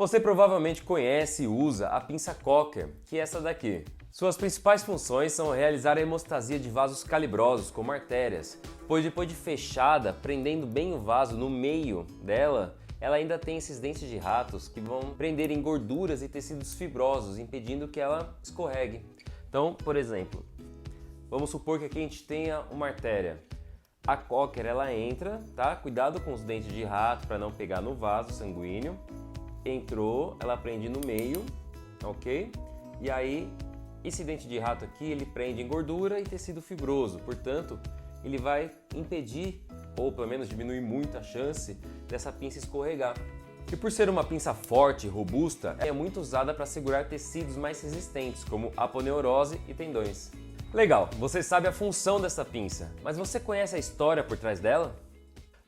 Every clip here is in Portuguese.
Você provavelmente conhece e usa a pinça Cocker, que é essa daqui. Suas principais funções são realizar a hemostasia de vasos calibrosos, como artérias, pois depois de fechada, prendendo bem o vaso no meio dela, ela ainda tem esses dentes de ratos que vão prender em gorduras e tecidos fibrosos, impedindo que ela escorregue. Então, por exemplo, vamos supor que aqui a gente tenha uma artéria. A Cocker, ela entra, tá? Cuidado com os dentes de rato para não pegar no vaso sanguíneo. Entrou, ela prende no meio, ok? E aí, esse dente de rato aqui, ele prende em gordura e tecido fibroso, portanto, ele vai impedir, ou pelo menos diminuir muito a chance dessa pinça escorregar. E por ser uma pinça forte e robusta, é muito usada para segurar tecidos mais resistentes, como aponeurose e tendões. Legal, você sabe a função dessa pinça, mas você conhece a história por trás dela?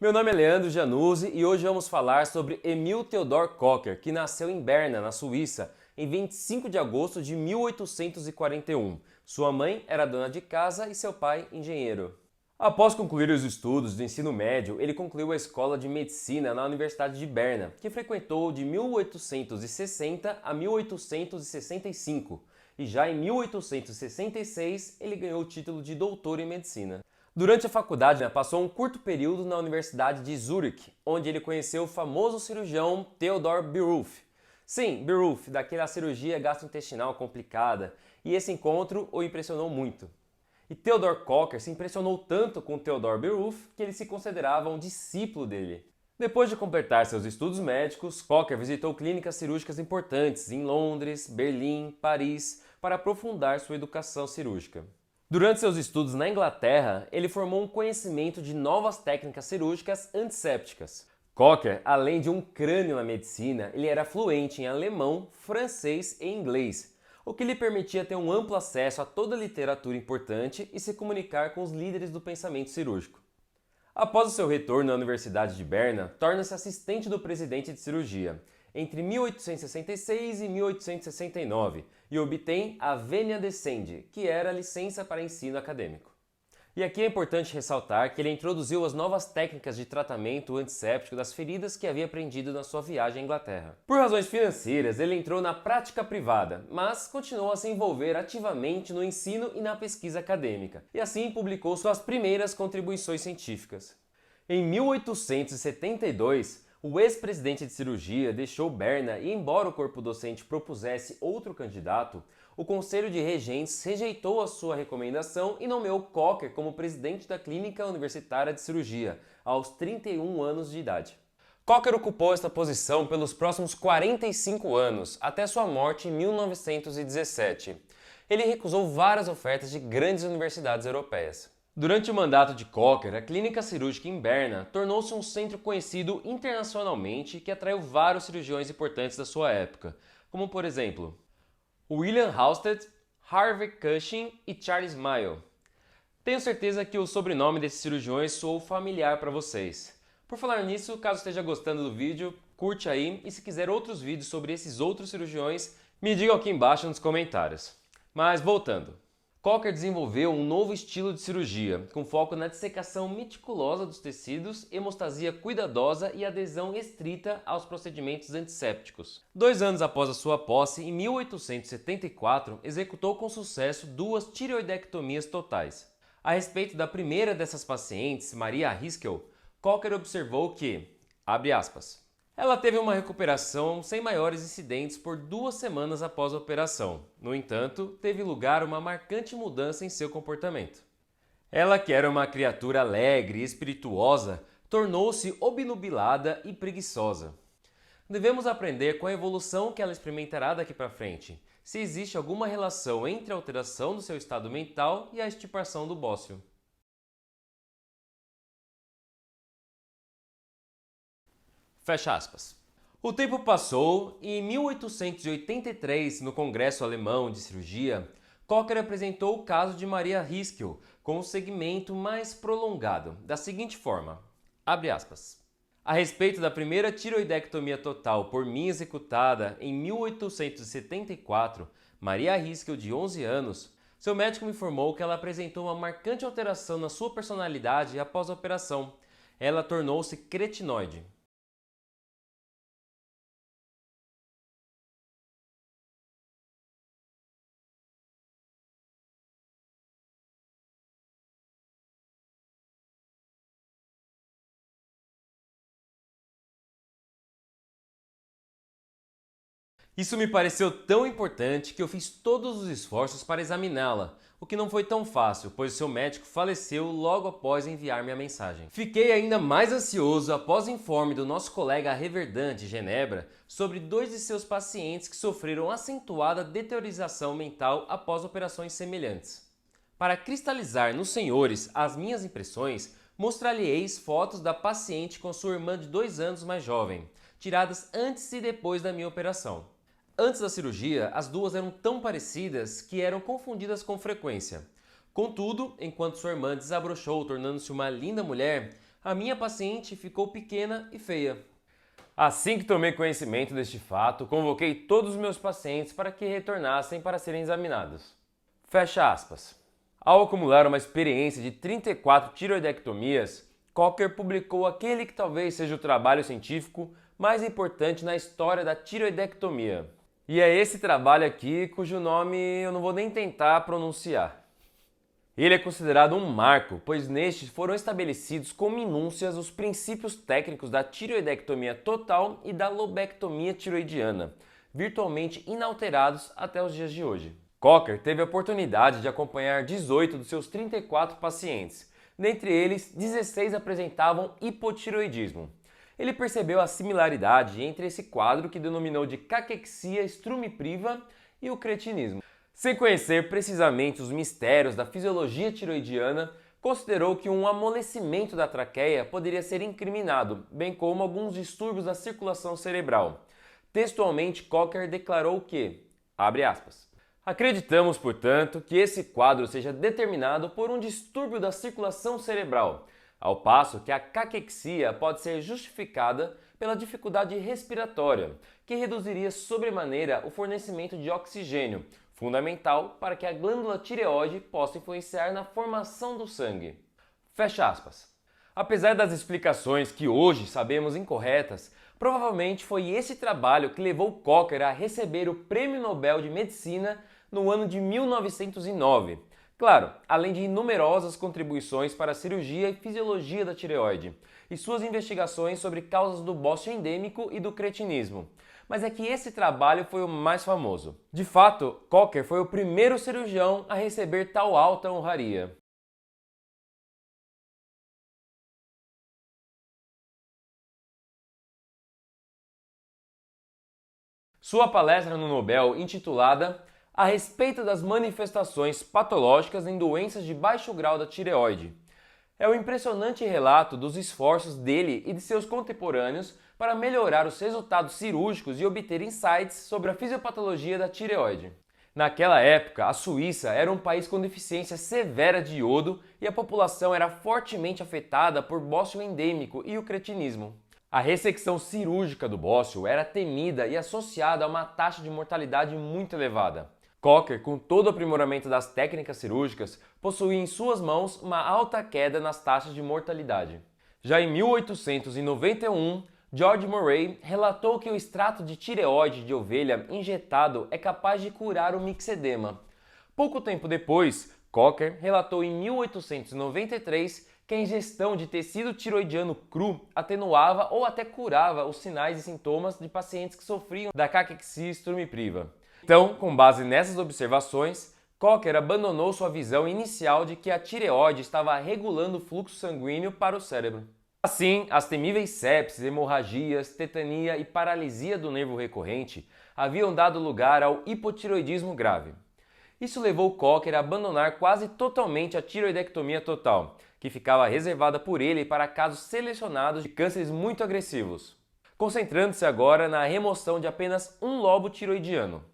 Meu nome é Leandro Januzzi e hoje vamos falar sobre Emil Theodor Cocker, que nasceu em Berna, na Suíça, em 25 de agosto de 1841. Sua mãe era dona de casa e seu pai engenheiro. Após concluir os estudos do ensino médio, ele concluiu a escola de medicina na Universidade de Berna, que frequentou de 1860 a 1865, e já em 1866 ele ganhou o título de doutor em medicina. Durante a faculdade, passou um curto período na Universidade de Zurich, onde ele conheceu o famoso cirurgião Theodor Bierhoff. Sim, Bierhoff, daquela cirurgia gastrointestinal complicada, e esse encontro o impressionou muito. E Theodor Cocker se impressionou tanto com Theodor Bierhoff que ele se considerava um discípulo dele. Depois de completar seus estudos médicos, Cocker visitou clínicas cirúrgicas importantes em Londres, Berlim, Paris, para aprofundar sua educação cirúrgica. Durante seus estudos na Inglaterra, ele formou um conhecimento de novas técnicas cirúrgicas antissépticas. Cocker, além de um crânio na medicina, ele era fluente em alemão, francês e inglês, o que lhe permitia ter um amplo acesso a toda a literatura importante e se comunicar com os líderes do pensamento cirúrgico. Após o seu retorno à Universidade de Berna, torna-se assistente do presidente de cirurgia entre 1866 e 1869 e obtém a Venia Decende, que era a licença para ensino acadêmico. E aqui é importante ressaltar que ele introduziu as novas técnicas de tratamento antisséptico das feridas que havia aprendido na sua viagem à Inglaterra. Por razões financeiras, ele entrou na prática privada, mas continuou a se envolver ativamente no ensino e na pesquisa acadêmica, e assim publicou suas primeiras contribuições científicas. Em 1872, o ex-presidente de cirurgia deixou Berna e, embora o corpo docente propusesse outro candidato, o Conselho de Regentes rejeitou a sua recomendação e nomeou Cocker como presidente da Clínica Universitária de Cirurgia, aos 31 anos de idade. Cocker ocupou esta posição pelos próximos 45 anos, até sua morte em 1917. Ele recusou várias ofertas de grandes universidades europeias. Durante o mandato de Cocker, a clínica cirúrgica em Berna tornou-se um centro conhecido internacionalmente que atraiu vários cirurgiões importantes da sua época, como por exemplo, William Halsted, Harvey Cushing e Charles Mayo. Tenho certeza que o sobrenome desses cirurgiões soou familiar para vocês. Por falar nisso, caso esteja gostando do vídeo, curte aí e se quiser outros vídeos sobre esses outros cirurgiões, me digam aqui embaixo nos comentários. Mas voltando. Cocker desenvolveu um novo estilo de cirurgia, com foco na dissecação meticulosa dos tecidos, hemostasia cuidadosa e adesão estrita aos procedimentos antissépticos. 2 anos após a sua posse, em 1874, executou com sucesso 2 tireoidectomias totais. A respeito da primeira dessas pacientes, Maria Haskell, Cocker observou que, abre aspas, ela teve uma recuperação sem maiores incidentes por 2 semanas após a operação. No entanto, teve lugar uma marcante mudança em seu comportamento. Ela, que era uma criatura alegre e espirituosa, tornou-se obnubilada e preguiçosa. Devemos aprender com a evolução que ela experimentará daqui para frente, se existe alguma relação entre a alteração do seu estado mental e a extirpação do bócio. Fecha aspas. O tempo passou e em 1883, no Congresso Alemão de Cirurgia, Cocker apresentou o caso de Maria Haskell com um segmento mais prolongado, da seguinte forma, abre aspas. A respeito da primeira tireoidectomia total por mim executada em 1874, Maria Haskell, de 11 anos, seu médico me informou que ela apresentou uma marcante alteração na sua personalidade após a operação. Ela tornou-se cretinoide. Isso me pareceu tão importante que eu fiz todos os esforços para examiná-la, o que não foi tão fácil, pois seu médico faleceu logo após enviar-me a mensagem. Fiquei ainda mais ansioso após o informe do nosso colega Reverdan de Genebra sobre 2 de seus pacientes que sofreram acentuada deteriorização mental após operações semelhantes. Para cristalizar nos senhores as minhas impressões, mostrar-lhe-eis fotos da paciente com sua irmã de 2 anos mais jovem, tiradas antes e depois da minha operação. Antes da cirurgia, as duas eram tão parecidas que eram confundidas com frequência. Contudo, enquanto sua irmã desabrochou tornando-se uma linda mulher, a minha paciente ficou pequena e feia. Assim que tomei conhecimento deste fato, convoquei todos os meus pacientes para que retornassem para serem examinados. Fecha aspas. Ao acumular uma experiência de 34 tireoidectomias, Cocker publicou aquele que talvez seja o trabalho científico mais importante na história da tireoidectomia. E é esse trabalho aqui cujo nome eu não vou nem tentar pronunciar. Ele é considerado um marco, pois neste foram estabelecidos com minúcias os princípios técnicos da tireoidectomia total e da lobectomia tiroidiana, virtualmente inalterados até os dias de hoje. Cocker teve a oportunidade de acompanhar 18 dos seus 34 pacientes. Dentre eles, 16 apresentavam hipotireoidismo. Ele percebeu a similaridade entre esse quadro que denominou de caquexia strumipriva e o cretinismo. Sem conhecer precisamente os mistérios da fisiologia tiroidiana, considerou que um amolecimento da traqueia poderia ser incriminado, bem como alguns distúrbios da circulação cerebral. Textualmente, Cocker declarou que, abre aspas, acreditamos, portanto, que esse quadro seja determinado por um distúrbio da circulação cerebral, ao passo que a caquexia pode ser justificada pela dificuldade respiratória, que reduziria sobremaneira o fornecimento de oxigênio, fundamental para que a glândula tireoide possa influenciar na formação do sangue. Fecha aspas. Apesar das explicações que hoje sabemos incorretas, provavelmente foi esse trabalho que levou Cocker a receber o Prêmio Nobel de Medicina no ano de 1909. Claro, além de numerosas contribuições para a cirurgia e fisiologia da tireoide, e suas investigações sobre causas do bócio endêmico e do cretinismo. Mas é que esse trabalho foi o mais famoso. De fato, Cocker foi o primeiro cirurgião a receber tal alta honraria. Sua palestra no Nobel, intitulada A respeito das manifestações patológicas em doenças de baixo grau da tireoide, é um impressionante relato dos esforços dele e de seus contemporâneos para melhorar os resultados cirúrgicos e obter insights sobre a fisiopatologia da tireoide. Naquela época, a Suíça era um país com deficiência severa de iodo e a população era fortemente afetada por bócio endêmico e o cretinismo. A ressecção cirúrgica do bócio era temida e associada a uma taxa de mortalidade muito elevada. Cocker, com todo o aprimoramento das técnicas cirúrgicas, possuía em suas mãos uma alta queda nas taxas de mortalidade. Já em 1891, George Murray relatou que o extrato de tireoide de ovelha injetado é capaz de curar o mixedema. Pouco tempo depois, Cocker relatou em 1893 que a ingestão de tecido tiroidiano cru atenuava ou até curava os sinais e sintomas de pacientes que sofriam da caquexia strumipriva. Então, com base nessas observações, Cocker abandonou sua visão inicial de que a tireoide estava regulando o fluxo sanguíneo para o cérebro. Assim, as temíveis sepses, hemorragias, tetania e paralisia do nervo recorrente haviam dado lugar ao hipotireoidismo grave. Isso levou Cocker a abandonar quase totalmente a tireoidectomia total, que ficava reservada por ele para casos selecionados de cânceres muito agressivos, concentrando-se agora na remoção de apenas um lobo tiroidiano.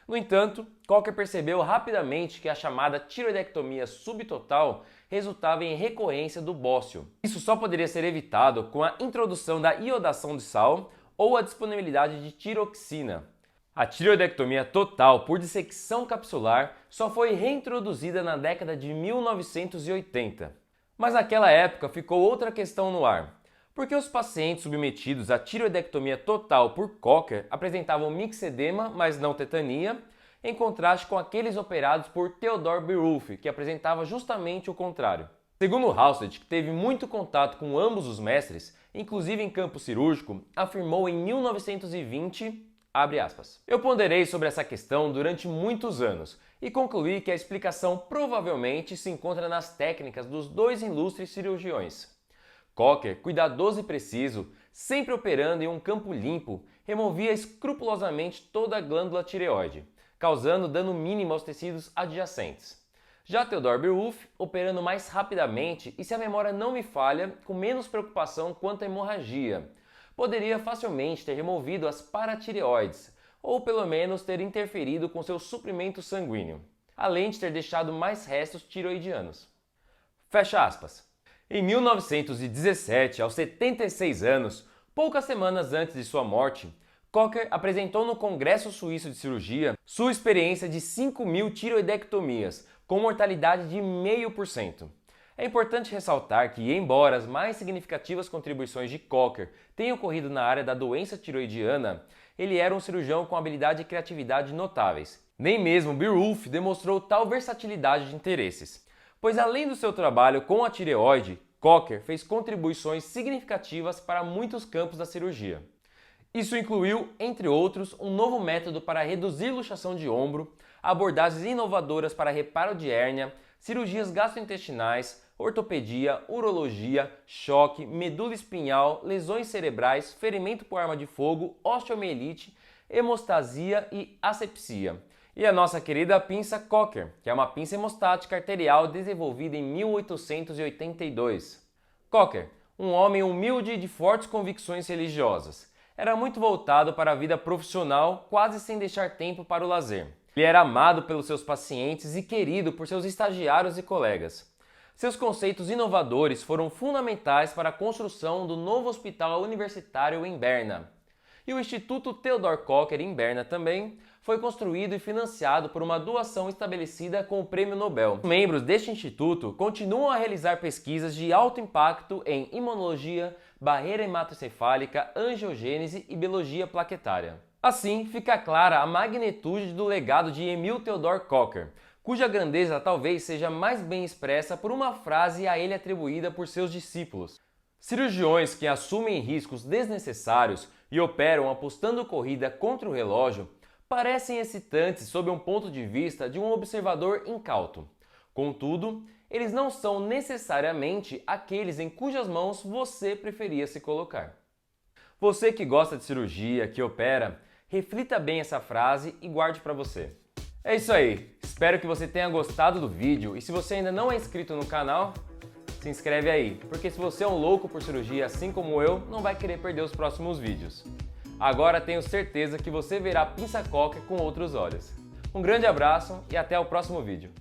No entanto, Cocker percebeu rapidamente que a chamada tireoidectomia subtotal resultava em recorrência do bócio. Isso só poderia ser evitado com a introdução da iodação de sal ou a disponibilidade de tiroxina. A tireoidectomia total por dissecção capsular só foi reintroduzida na década de 1980. Mas naquela época ficou outra questão no ar. Por que os pacientes submetidos à tireoidectomia total por Cocker apresentavam mixedema, mas não tetania, em contraste com aqueles operados por Theodore Beruth, que apresentava justamente o contrário? Segundo Halsted, que teve muito contato com ambos os mestres, inclusive em campo cirúrgico, afirmou em 1920, Abre aspas. Eu ponderei sobre essa questão durante muitos anos e concluí que a explicação provavelmente se encontra nas técnicas dos dois ilustres cirurgiões. Cocker, cuidadoso e preciso, sempre operando em um campo limpo, removia escrupulosamente toda a glândula tireoide, causando dano mínimo aos tecidos adjacentes. Já Theodor Beerwulf, operando mais rapidamente e, se a memória não me falha, com menos preocupação quanto à hemorragia, poderia facilmente ter removido as paratireoides, ou pelo menos ter interferido com seu suprimento sanguíneo, além de ter deixado mais restos tiroidianos. Fecha aspas. Em 1917, aos 76 anos, poucas semanas antes de sua morte, Cocker apresentou no Congresso Suíço de Cirurgia sua experiência de 5.000 tiroidectomias, com mortalidade de 0,5%. É importante ressaltar que, embora as mais significativas contribuições de Cocker tenham ocorrido na área da doença tiroidiana, ele era um cirurgião com habilidade e criatividade notáveis. Nem mesmo Beerwulf demonstrou tal versatilidade de interesses, pois além do seu trabalho com a tireoide, Cocker fez contribuições significativas para muitos campos da cirurgia. Isso incluiu, entre outros, um novo método para reduzir luxação de ombro, abordagens inovadoras para reparo de hérnia, cirurgias gastrointestinais, ortopedia, urologia, choque, medula espinhal, lesões cerebrais, ferimento por arma de fogo, osteomielite, hemostasia e asepsia. E a nossa querida pinça Cocker, que é uma pinça hemostática arterial desenvolvida em 1882. Cocker, um homem humilde e de fortes convicções religiosas, era muito voltado para a vida profissional, quase sem deixar tempo para o lazer. Ele era amado pelos seus pacientes e querido por seus estagiários e colegas. Seus conceitos inovadores foram fundamentais para a construção do novo hospital universitário em Berna. E o Instituto Theodor Cocker em Berna também foi construído e financiado por uma doação estabelecida com o Prêmio Nobel. Os membros deste instituto continuam a realizar pesquisas de alto impacto em imunologia, barreira hematoencefálica, angiogênese e biologia plaquetária. Assim, fica clara a magnitude do legado de Emil Theodor Cocker, cuja grandeza talvez seja mais bem expressa por uma frase a ele atribuída por seus discípulos. Cirurgiões que assumem riscos desnecessários e operam apostando corrida contra o relógio parecem excitantes sob um ponto de vista de um observador incauto. Contudo, eles não são necessariamente aqueles em cujas mãos você preferia se colocar. Você que gosta de cirurgia, que opera, reflita bem essa frase e guarde para você. É isso aí, espero que você tenha gostado do vídeo e se você ainda não é inscrito no canal, se inscreve aí, porque se você é um louco por cirurgia assim como eu, não vai querer perder os próximos vídeos. Agora tenho certeza que você verá pinça Cocker com outros olhos. Um grande abraço e até o próximo vídeo.